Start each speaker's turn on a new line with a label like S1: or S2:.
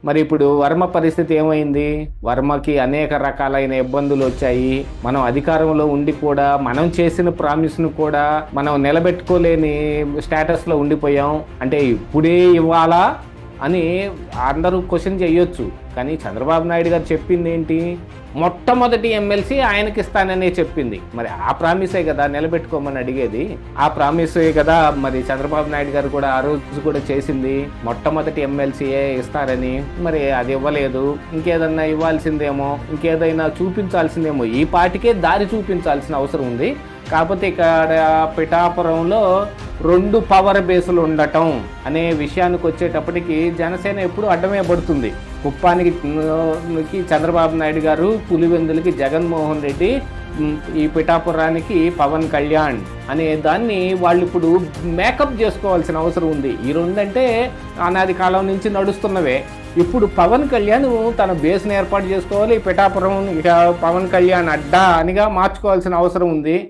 S1: మరి ఇప్పుడు వర్మ పరిస్థితి ఏమైంది? వర్మకి అనేక రకాలైన ఇబ్బందులు వచ్చాయి. మనం అధికారంలో ఉండి కూడా మనం చేసిన ప్రామిస్ను కూడా మనం నిలబెట్టుకోలేని స్టేటస్లో ఉండిపోయాం. అంటే ఇప్పుడే ఇవ్వాలా అని అందరూ క్వశ్చన్ చేయొచ్చు. కానీ చంద్రబాబు నాయుడు గారు చెప్పింది ఏంటి? మొట్టమొదటి ఎమ్మెల్సీ ఆయనకి ఇస్తాననే చెప్పింది. మరి ఆ ప్రామిసే కదా నిలబెట్టుకోమని అడిగేది. ఆ ప్రామిసే కదా మరి చంద్రబాబు నాయుడు గారు కూడా ఆ రోజు కూడా చేసింది. మొట్టమొదటి ఎమ్మెల్సీయే ఇస్తారని. మరి అది ఇవ్వలేదు. ఇంకేదన్నా ఇవ్వాల్సిందేమో, ఇంకేదైనా చూపించాల్సిందేమో. ఈ పాటికే దారి చూపించాల్సిన అవసరం ఉంది. కాకపోతే ఇక్కడ పిఠాపురంలో 2 పవర్ బేసులు ఉండటం అనే విషయానికి వచ్చేటప్పటికి జనసేన ఎప్పుడు అడ్డమే పడుతుంది. కుప్పానికి చంద్రబాబు నాయుడు గారు, పులివెందులకి జగన్మోహన్ రెడ్డి, ఈ పిఠాపురానికి పవన్ కళ్యాణ్ అనే దాన్ని వాళ్ళు ఇప్పుడు మేకప్ చేసుకోవాల్సిన అవసరం ఉంది. ఈ రెండంటే అనాది కాలం నుంచి నడుస్తున్నవే. ఇప్పుడు పవన్ కళ్యాణ్ తన బేస్ని ఏర్పాటు చేసుకోవాలి. పిఠాపురం ఇక పవన్ కళ్యాణ్ అడ్డా అనిగా మార్చుకోవాల్సిన అవసరం ఉంది.